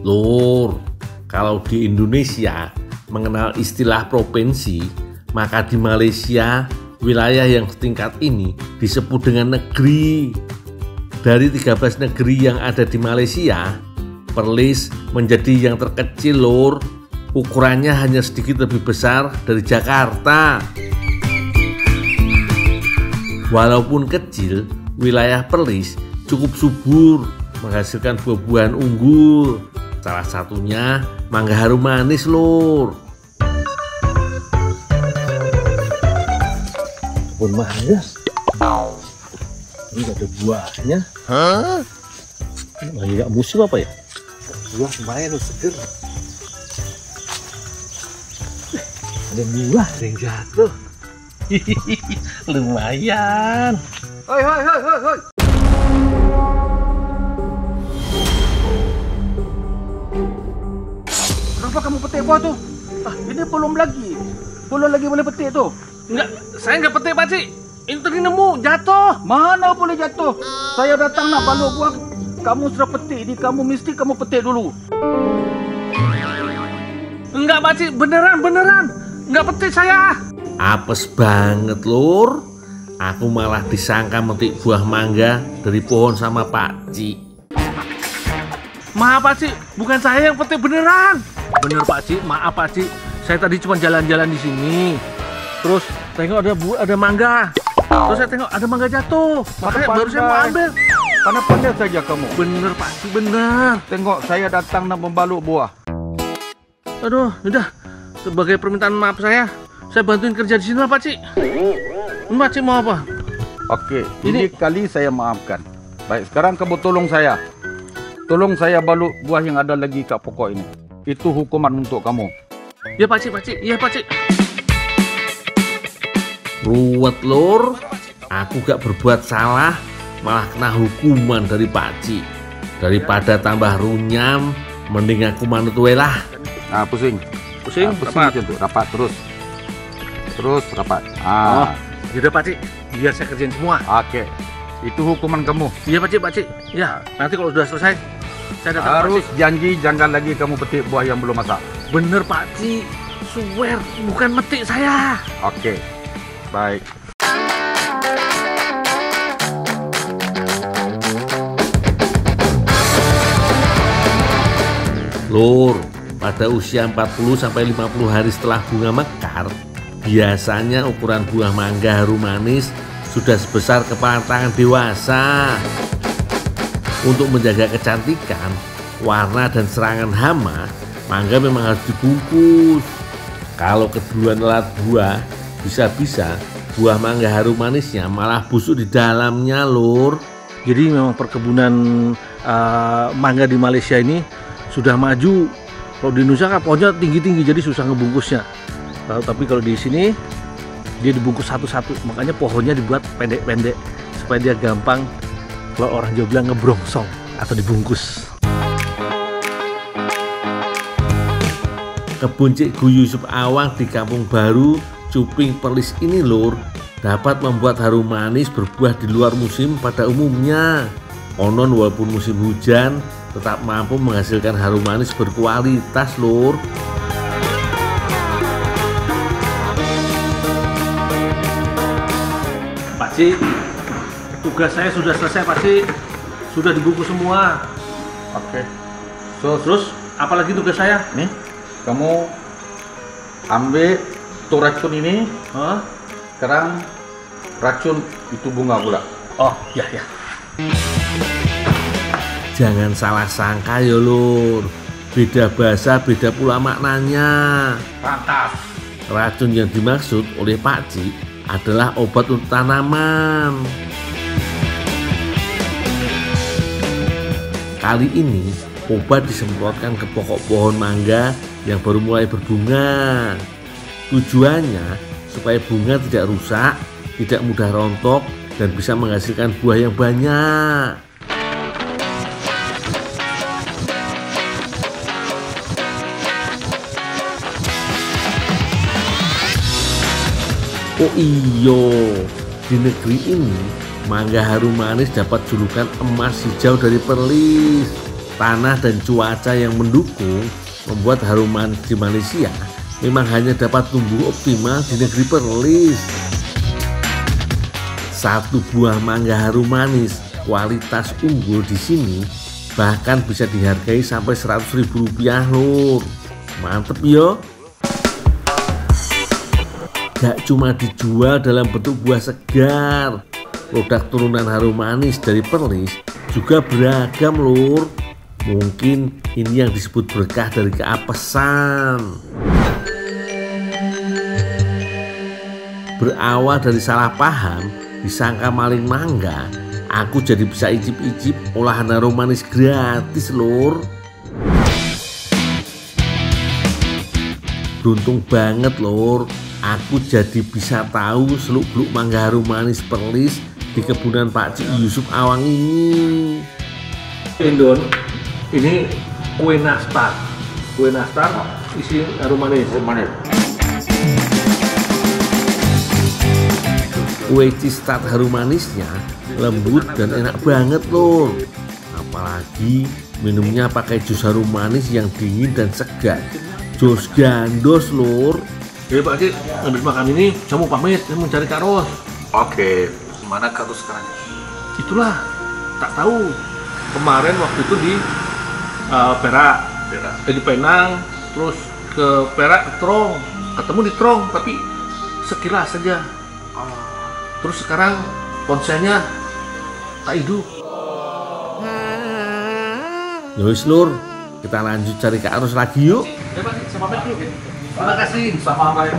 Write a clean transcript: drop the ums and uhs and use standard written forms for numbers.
Lur, kalau di Indonesia mengenal istilah provinsi, maka di Malaysia wilayah yang setingkat ini disebut dengan negeri. Dari 13 negeri yang ada di Malaysia, Perlis menjadi yang terkecil, Lur. Ukurannya hanya sedikit lebih besar dari Jakarta. Walaupun kecil, wilayah Perlis cukup subur, menghasilkan buah-buahan unggul. Salah satunya mangga harum manis, Lur. Kebun mangga? Ini gak ada buahnya. Hah? Lagi gak musim apa ya? Buah lumayan loh, seger. Ada buah, ada yang jatuh. Lumayan. Hoi, hoi, hoi, hoi, hoi. Kenapa kamu petik buah tuh? Ini belum lagi boleh petik tuh. Enggak, saya nggak petik, Pakcik. Ini tadi nemu, jatuh. Mana boleh jatuh? Saya datang nak balok buah. Kamu sudah petik, ini mesti kamu petik dulu. Enggak, Pakcik, beneran. Enggak petik saya. Apes banget, Lur. Aku malah disangka metik buah mangga dari pohon sama Pakcik. Maaf, Pakcik, bukan saya yang petik beneran. Bener, Pakcik, maaf, Pakcik. Saya tadi cuma jalan-jalan di sini. Terus tengok ada mangga. Terus saya tengok ada mangga jatuh. Makanya baru saya mau ambil. Pandai-pandai saja kamu. Bener, Pakcik, bener. Tengok saya datang nak membaluk buah. Aduh, udah. Sebagai permintaan maaf saya bantuin kerja di sini lah, Pakcik. Pakcik mau apa? Oke, ini kali saya maafkan. Baik, sekarang kamu tolong saya. Tolong saya baluk buah yang ada lagi kat pokok ini. Itu hukuman untuk kamu. Ya, Pakcik. Iya, Pakcik. Ruwet, Lur. Aku gak berbuat salah, malah kena hukuman dari Pakcik. Daripada tambah runyam, mending aku manut wae lah. Nah, pusing, rapat. macam tu. Rapat terus rapat. Yaudah, Pakcik, biar saya kerjain semua. Oke, itu hukuman kamu. Iya, Pakcik. Ya, nanti kalau sudah selesai, saya datang, Harus Pakcik. janji jangan lagi kamu petik buah yang belum masak. Bener, Pakcik. Swear, bukan metik saya. Oke, baik. Lur, pada usia 40-50 hari setelah bunga mekar, biasanya ukuran buah mangga harum manis sudah sebesar kepala tangan dewasa. Untuk menjaga kecantikan, warna dan serangan hama, mangga memang harus dibungkus. Kalau keduluan telat buah, bisa-bisa buah mangga harum manisnya malah busuk di dalamnya, Lur. Jadi memang perkebunan mangga di Malaysia ini sudah maju. Kalau di Indonesia kan pohonnya tinggi-tinggi, jadi susah ngebungkusnya. Tapi kalau di sini dia dibungkus satu-satu, makanya pohonnya dibuat pendek-pendek supaya dia gampang, kalau orang Jawa bilang, ngebrongsong atau dibungkus. Kebun Cik Gu Yusuf Awang di Kampung Baru, Cuping, Perlis ini, Lur, dapat membuat harum manis berbuah di luar musim pada umumnya. Konon walaupun musim hujan, tetap mampu menghasilkan harum manis berkualitas, Lur. Pakcik, tugas saya sudah selesai, Pakcik. Sudah dibungkus semua. Oke. Terus, apalagi tugas saya? Nih, kamu ambil tuh racun ini. Sekarang racun itu bunga pula. Oh, ya. Jangan salah sangka ya, Lur. Beda bahasa, beda pula maknanya. Pantas. Racun yang dimaksud oleh Pakcik adalah obat untuk tanaman. Kali ini obat disemprotkan ke pokok pohon mangga yang baru mulai berbunga. Tujuannya supaya bunga tidak rusak, tidak mudah rontok, dan bisa menghasilkan buah yang banyak. Oh iyo, di negeri ini mangga harum manis dapat julukan emas hijau dari Perlis. Tanah dan cuaca yang mendukung membuat harum manis di Malaysia memang hanya dapat tumbuh optimal di negeri Perlis. Satu buah mangga harum manis kualitas unggul di sini bahkan bisa dihargai sampai Rp100.000 lur. Mantep yo. Gak cuma dijual dalam bentuk buah segar, produk turunan harum manis dari Perlis juga beragam lur. Mungkin ini yang disebut berkah dari keapesan. Berawal dari salah paham, disangka maling mangga, aku jadi bisa icip-icip olahan harum manis gratis lur. Beruntung banget lur, aku jadi bisa tahu seluk-beluk mangga harum manis Perlis di kebunan Pak Cik Yusuf Awang ini. Indon, ini kue nastar. Kue nastar isi harum manis. Kue cheese tart harum manisnya lembut dan enak banget lur. Apalagi minumnya pakai jus harum manis yang dingin dan segar. Jus gandos lur. Ya Pak Cik, habis makan ini saya mau pamit, saya mau cari Kak Ros. Oke, mana Kak Ros sekarang? Itulah, tak tahu. Kemarin waktu itu di Perak, di Penang, terus ke Perak, ke Trong, ketemu di Trong, tapi sekilas saja. Terus sekarang ponselnya tak hidup. Yowis lur, kita lanjut cari Kak Ros lagi yuk. Ya Pak, saya pamit dulu. Terima kasih. Sama Pak.